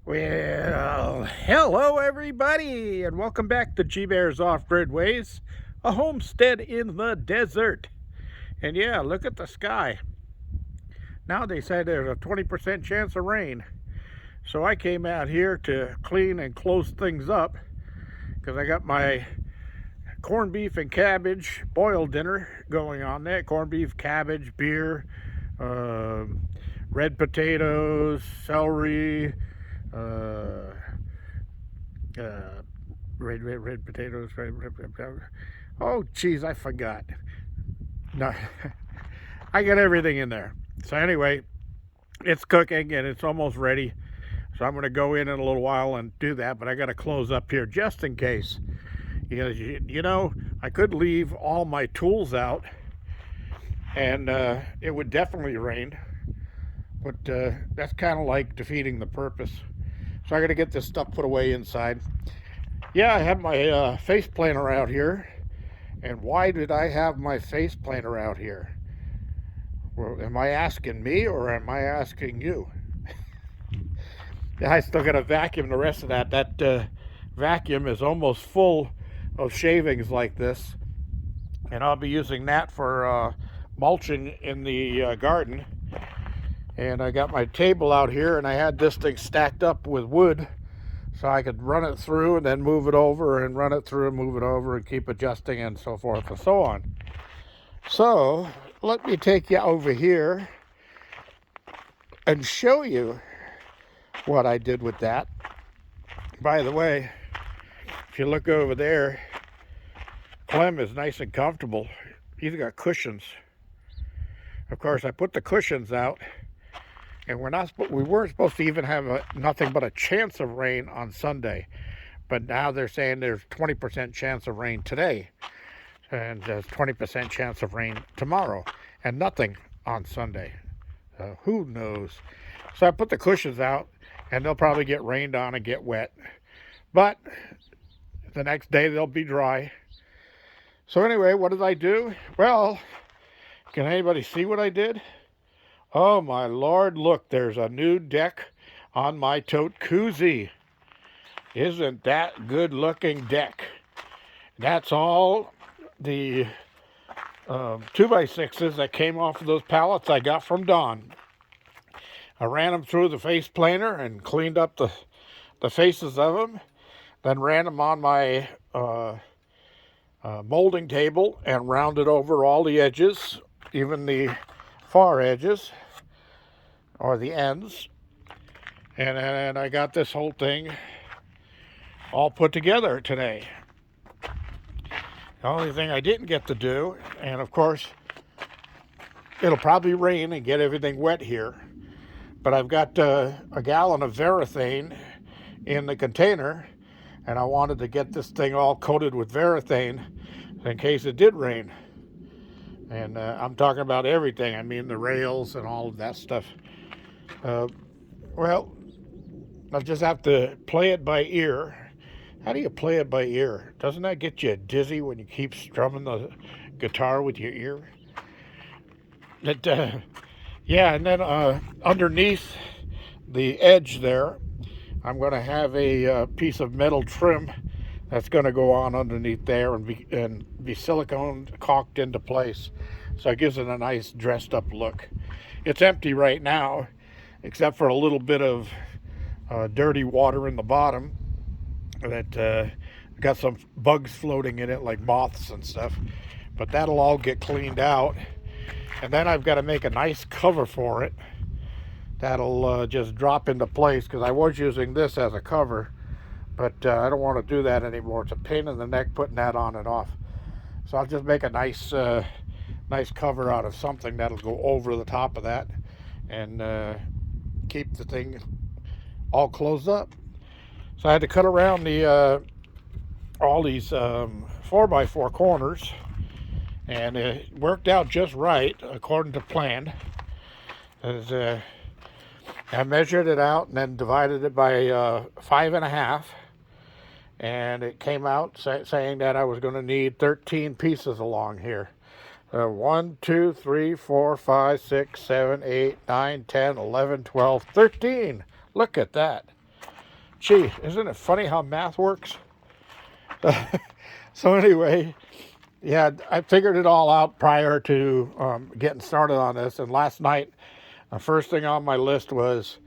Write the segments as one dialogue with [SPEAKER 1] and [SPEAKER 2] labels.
[SPEAKER 1] Well, hello everybody, and welcome back to GBear's Off-Grid Ways, a homestead in the desert. And yeah, look at the sky. Now they say there's a 20% chance of rain. So I came out here to clean and close things up because I got my corned beef and cabbage boiled dinner going on there. Corned beef, cabbage, beer, red potatoes, celery, uh, red potatoes. Oh, geez, I forgot. No, I got everything in there. So anyway, it's cooking and it's almost ready. So I'm going to go in a little while and do that, but I got to close up here just in case. Because, you know, I could leave all my tools out and it would definitely rain. But that's kind of like defeating the purpose. So I got to get this stuff put away inside. Yeah, I have my face planter out here. And why did I have my face planter out here? Well, am I asking me or am I asking you? I still got to vacuum the rest of that. That vacuum is almost full of shavings like this. And I'll be using that for mulching in the garden. And I got my table out here and I had this thing stacked up with wood so I could run it through and then move it over and run it through and move it over and keep adjusting and so forth and so on. So let me take you over here and show you what I did with that. By the way, if you look over there, Clem is nice and comfortable. He's got cushions. Of course, I put the cushions out, and we weren't supposed to even have nothing but a chance of rain on Sunday. But now they're saying there's 20% chance of rain today, and there's 20% chance of rain tomorrow, and nothing on Sunday. Who knows? So I put the cushions out, and they'll probably get rained on and get wet. But the next day they'll be dry. So anyway, what did I do? Well, can anybody see what I did? Oh my Lord, look, there's a new deck on my tote-cuzzi. Isn't that good looking deck? That's all the 2x6s that came off of those pallets I got from Don. I ran them through the face planer and cleaned up the faces of them. Then ran them on my molding table and rounded over all the edges, even the far edges or the ends. And I got this whole thing all put together today. The only thing I didn't get to do, and of course, it'll probably rain and get everything wet here, but I've got a gallon of Varathane in the container, and I wanted to get this thing all coated with Varathane in case it did rain. And I'm talking about everything. I mean the rails and all of that stuff. Well, I'll just have to play it by ear. How do you play it by ear? Doesn't that get you dizzy when you keep strumming the guitar with your ear? Yeah, and then underneath the edge there, I'm going to have a piece of metal trim that's going to go on underneath there and be silicone caulked into place. So it gives it a nice dressed up look. It's empty right now, except for a little bit of dirty water in the bottom that got some bugs floating in it like moths and stuff. But that'll all get cleaned out. And then I've got to make a nice cover for it that'll just drop into place, because I was using this as a cover, but I don't want to do that anymore. It's a pain in the neck putting that on and off. So I'll just make a nice cover out of something that'll go over the top of that and keep the thing all closed up. So I had to cut around the all these 4x4 corners, and it worked out just right according to plan. As I measured it out and then divided it by 5.5, and it came out saying that I was going to need 13 pieces along here. 1, 2, 3, 4, 5, 6, 7, 8, 9, 10, 11, 12, 13. Look at that. Gee, isn't it funny how math works? So anyway, yeah, I figured it all out prior to getting started on this. And last night, the first thing on my list was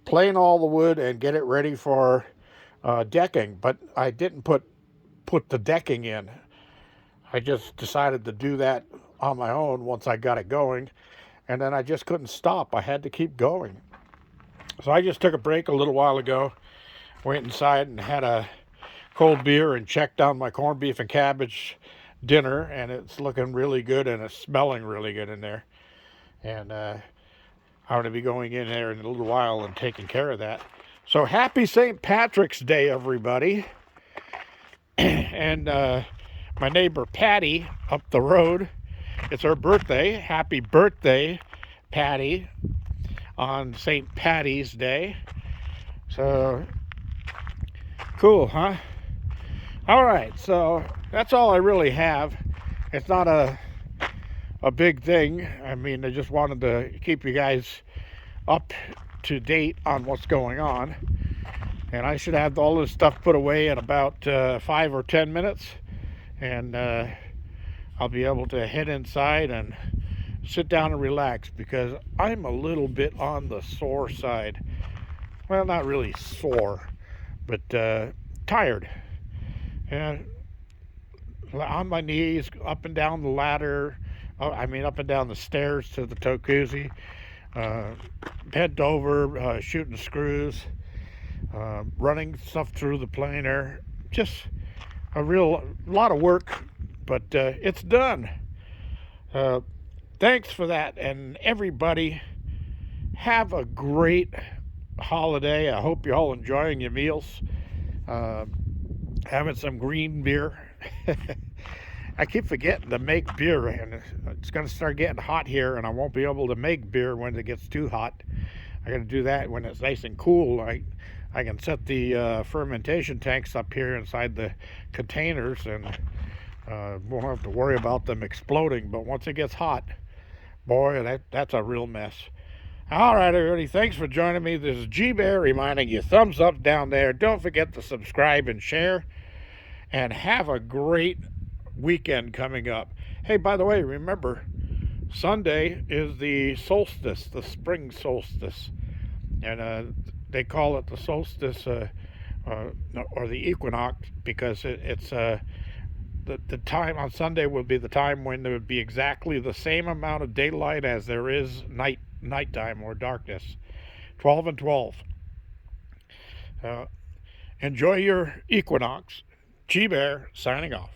[SPEAKER 1] plane all the wood and get it ready for decking. But I didn't put the decking in. I just decided to do that on my own once I got it going. And then I just couldn't stop. I had to keep going. So I just took a break a little while ago, went inside and had a cold beer and checked on my corned beef and cabbage dinner, and it's looking really good and it's smelling really good in there. And I'm going to be going in there in a little while and taking care of that. So happy St. Patrick's Day, everybody. And my neighbor Patty up the road, it's her birthday. Happy birthday, Patty, on St. Patty's Day. So cool, huh? All right, so that's all I really have. It's not a big thing. I mean, I just wanted to keep you guys up to date on what's going on. And I should have all this stuff put away in about 5 or 10 minutes. And I'll be able to head inside and sit down and relax, because I'm a little bit on the sore side. Well, not really sore, but tired. And on my knees, up and down the ladder, up and down the stairs to the tote-cuzzi, bent over, shooting screws, running stuff through the planer. Just a lot of work, but it's done. Thanks for that, and everybody have a great holiday. I hope you're all enjoying your meals, having some green beer. I keep forgetting to make beer, and it's going to start getting hot here, and I won't be able to make beer when it gets too hot. I got to do that when it's nice and cool. I can set the fermentation tanks up here inside the containers, and won't have to worry about them exploding. But once it gets hot, boy, that's a real mess. All right, everybody, thanks for joining me. This is GBear reminding you, thumbs up down there. Don't forget to subscribe and share, and have a great weekend coming up. Hey, by the way, remember, Sunday is the solstice, the spring solstice, and they call it the solstice or the equinox, because it's the time on Sunday will be the time when there would be exactly the same amount of daylight as there is nighttime or darkness. 12 and 12. Enjoy your equinox. GBear signing off.